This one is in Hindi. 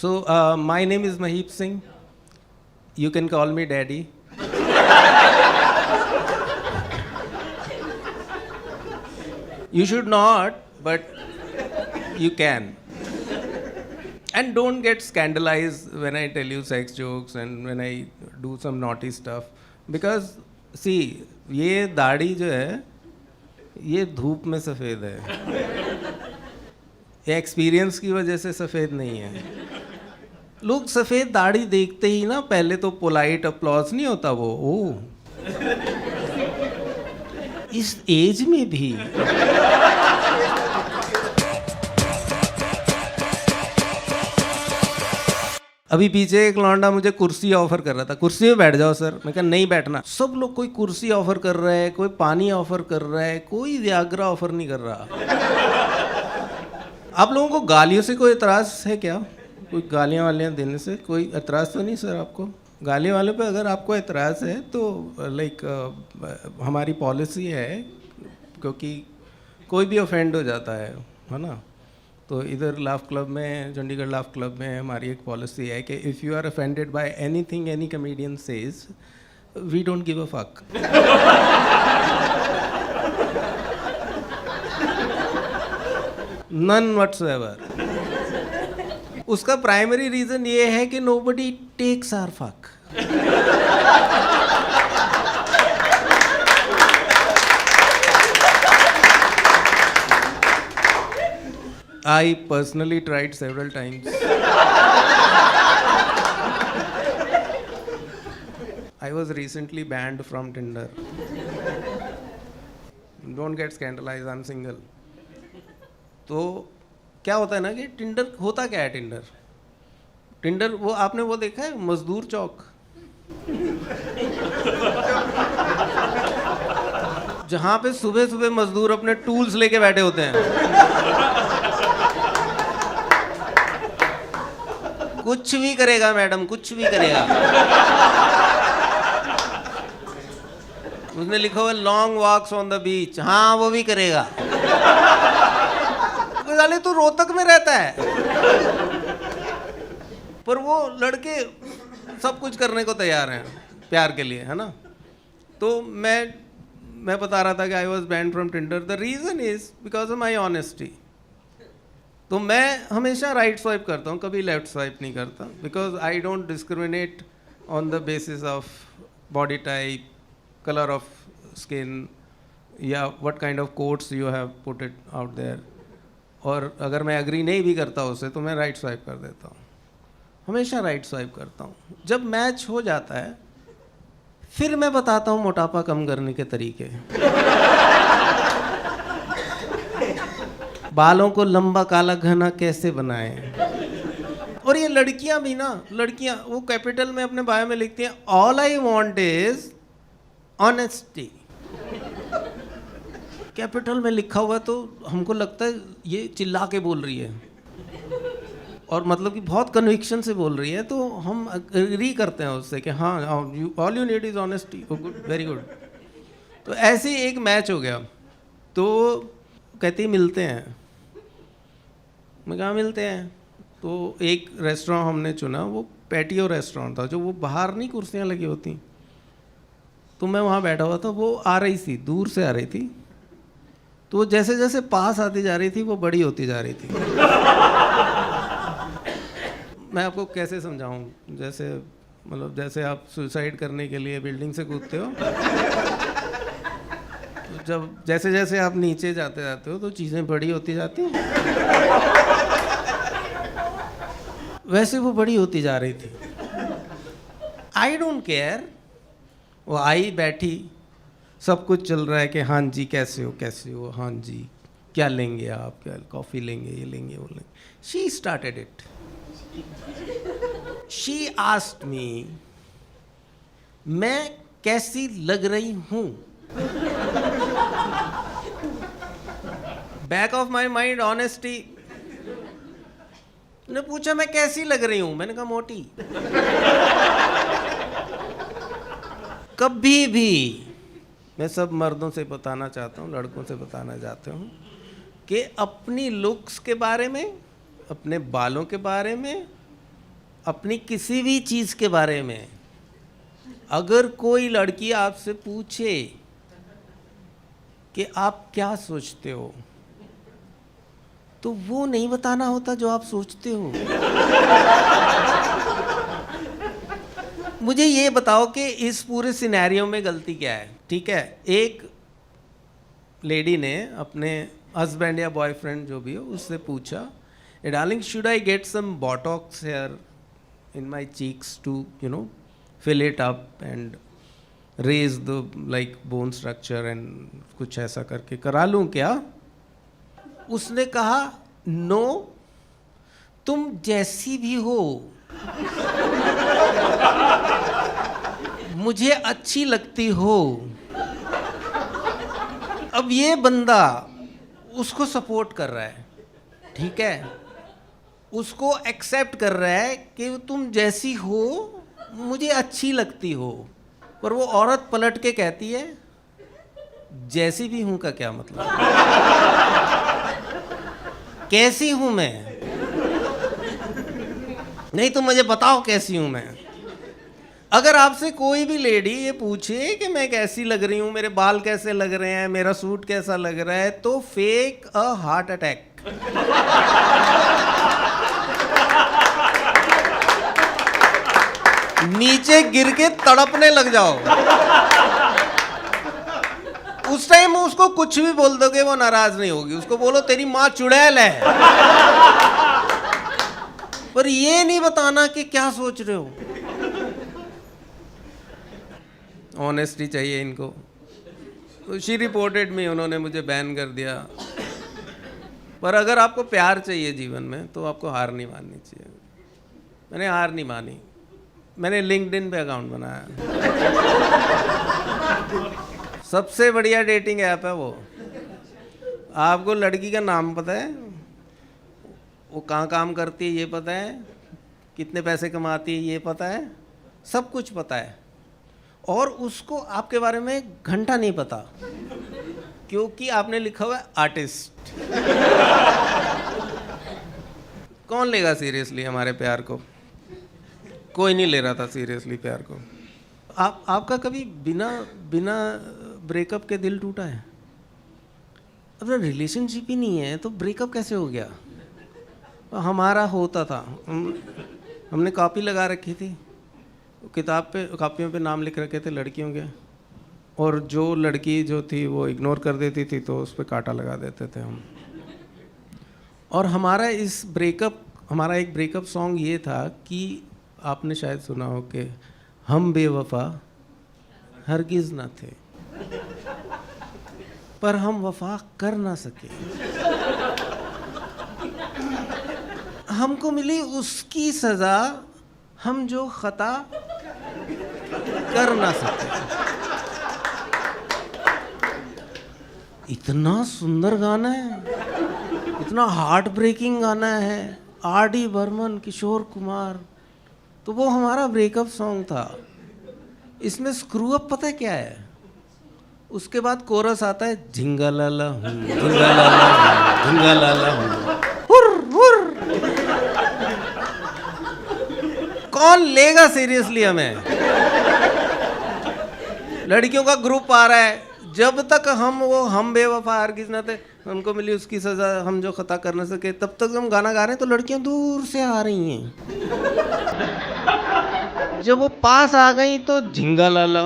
So, my name is Maheep Singh. You can call me Daddy. You should not, but you can. And don't get scandalized when I tell you sex jokes and when I do some naughty stuff. Because, see, ये दाढ़ी जो है, ये धूप में सफ़ेद है. ये एक्सपीरियंस की वजह से सफ़ेद नहीं है. लोग सफ़ेद दाढ़ी देखते ही ना पहले तो पोलाइट अप्लॉज नहीं होता वो. ओह, इस एज में भी. अभी पीछे एक लौंडा मुझे कुर्सी ऑफर कर रहा था. कुर्सी में बैठ जाओ सर. मैं कहा नहीं बैठना. सब लोग कोई कुर्सी ऑफर कर रहा है, कोई पानी ऑफर कर रहा है, कोई व्याग्रा ऑफर नहीं कर रहा. आप लोगों को गालियों से कोई एतराज़ है क्या? कोई गालियाँ वालियाँ देने से कोई एतराज़ तो नहीं सर आपको? गाली वाले पे अगर आपको एतराज़ है तो लाइक हमारी पॉलिसी है, क्योंकि कोई भी ऑफेंड हो जाता है ना. तो इधर लाफ क्लब में, चंडीगढ़ लाफ क्लब में हमारी एक पॉलिसी है कि if you are offended by anything any comedian says, we don't give a fuck. None whatsoever. उसका प्राइमरी रीज़न ये है कि nobody takes our fuck. I personally tried several times. I was recently banned from Tinder. Don't get scandalized, I'm single. तो क्या होता है ना कि टिंडर होता क्या है? टिंडर वो आपने वो देखा है मजदूर चौक, जहाँ पे सुबह सुबह मजदूर अपने टूल्स लेके बैठे होते हैं. कुछ भी करेगा मैडम, कुछ भी करेगा. उसने लिखा हुआ long walks on the beach. हाँ वो भी करेगा. साले तो रोहतक में रहता है, पर वो लड़के सब कुछ करने को तैयार हैं प्यार के लिए, है ना. तो मैं बता रहा था कि I was banned from Tinder. The reason is because of my honesty. तो मैं हमेशा राइट स्वाइप करता हूँ, कभी लेफ्ट स्वाइप नहीं करता. Because I don't discriminate on the basis of body type, colour of skin, या what kind of quotes you have put it out there. और अगर मैं एग्री नहीं भी करता उससे तो मैं राइट स्वाइप कर देता हूँ. हमेशा राइट स्वाइप करता हूँ. जब मैच हो जाता है फिर मैं बताता हूँ मोटापा कम करने के तरीके. बालों को लंबा काला घना कैसे बनाएं. और ये लड़कियां भी ना, लड़कियां वो कैपिटल में अपने बायो में लिखती हैं all I want is honesty. Capital में लिखा हुआ तो हमको लगता है ये चिल्ला के बोल रही है, और मतलब कि बहुत कन्विक्शन से बोल रही है, तो हम एग्री करते हैं उससे कि हाँ all you need is honesty. Good, very good. तो ऐसे ही एक मैच हो गया. तो कहती मिलते हैं. मैं कहा मिलते हैं. तो एक रेस्टोरेंट हमने चुना, वो पैटियो रेस्टोरेंट था, जो वो बाहर नहीं कुर्सियाँ लगी होती. तो मैं वहाँ बैठा हुआ था. वो आ रही थी, दूर से आ रही थी. तो जैसे जैसे पास आती जा रही थी वो बड़ी होती जा रही थी. मैं आपको कैसे समझाऊं, जैसे मतलब जैसे आप सुसाइड करने के लिए बिल्डिंग से कूदते हो, तो जब जैसे जैसे आप नीचे जाते जाते हो तो चीज़ें बड़ी होती जाती हैं. वैसे वो बड़ी होती जा रही थी. I don't care. वो आई बैठी, सब कुछ चल रहा है कि हाँ जी कैसे हो, हाँ जी क्या लेंगे आप, क्या कॉफ़ी लेंगे, ये लेंगे, वो लेंगे. She started it. She asked me मैं कैसी लग रही हूँ. Back of my mind honesty. ने पूछा मैं कैसी लग रही हूँ. मैंने कहा मोटी. कभी भी मैं सब मर्दों से बताना चाहता हूँ, लड़कों से बताना चाहता हूँ कि अपनी लुक्स के बारे में, अपने बालों के बारे में अपनी किसी भी चीज़ के बारे में अगर कोई लड़की आपसे पूछे कि आप क्या सोचते हो, तो वो नहीं बताना होता जो आप सोचते हो। मुझे ये बताओ कि इस पूरे सिनेरियो में गलती क्या है? ठीक है, एक लेडी ने अपने हस्बैंड या बॉयफ्रेंड जो भी हो उससे पूछा, darling should I get some botox here in my cheeks to fill it up and raise the like bone structure and कुछ ऐसा करके करा लूँ क्या? उसने कहा नो, तुम जैसी भी हो मुझे अच्छी लगती हो। अब ये बंदा उसको सपोर्ट कर रहा है, ठीक है, उसको एक्सेप्ट कर रहा है कि तुम जैसी हो मुझे अच्छी लगती हो, पर वो औरत पलट के कहती है जैसी भी हूं का क्या मतलब? कैसी हूं मैं? नहीं तो मुझे बताओ कैसी हूं मैं। अगर आपसे कोई भी लेडी ये पूछे कि मैं कैसी लग रही हूं, मेरे बाल कैसे लग रहे हैं, मेरा सूट कैसा लग रहा है, तो फेक अ हार्ट अटैक। नीचे गिर के तड़पने लग जाओ। उस टाइम उसको कुछ भी बोल दोगे वो नाराज नहीं होगी, उसको बोलो तेरी माँ चुड़ैल है, पर ये नहीं बताना कि क्या सोच रहे हो। ऑनेस्टी चाहिए इनको। तो शी रिपोर्टेड मी, उन्होंने मुझे बैन कर दिया। पर अगर आपको प्यार चाहिए जीवन में तो आपको हार नहीं माननी चाहिए। मैंने हार नहीं मानी, मैंने लिंक्डइन पे अकाउंट बनाया। सबसे बढ़िया डेटिंग ऐप है वो। आपको लड़की का नाम पता है, वो कहाँ काम करती है ये पता है, कितने पैसे कमाती है ये पता है, सब कुछ पता है, और उसको आपके बारे में घंटा नहीं पता, क्योंकि आपने लिखा हुआ है आर्टिस्ट। कौन लेगा सीरियसली हमारे प्यार को? कोई नहीं ले रहा था सीरियसली प्यार को। आपका कभी बिना ब्रेकअप के दिल टूटा है? अपना रिलेशनशिप ही नहीं है तो ब्रेकअप कैसे हो गया? हमारा होता था, हमने कॉपी लगा रखी थी, कॉपियों पे नाम लिख रखे थे लड़कियों के, और जो लड़की जो थी वो इग्नोर कर देती थी तो उस पर कांटा लगा देते थे हम। और हमारा एक ब्रेकअप सॉन्ग ये था कि आपने शायद सुना हो कि हम बेवफा हरगिज़ ना थे, पर हम वफा कर ना सके। हमको मिली उसकी सज़ा, हम जो खता कर ना सके। इतना सुंदर गाना है, इतना हार्ट ब्रेकिंग गाना है। R.D. बर्मन, किशोर कुमार, तो वो हमारा ब्रेकअप सॉन्ग था। इसमें स्क्रू अप पता है क्या है? उसके बाद कोरस आता है, झिंगा लाला हूँ, झिंगा लाला हूँ, झिंगा लाला हूँ, हुर हुर। कौन लेगा सीरियसली हमें? लड़कियों का ग्रुप आ रहा है, जब तक हम बेवफा हरगिज़ न थे, उनको मिली उसकी सजा, हम जो खता कर न सके, तब तक हम गाना गा रहे हैं तो लड़कियां दूर से आ रही हैं। जब वो पास आ गई तो झिंगा लाला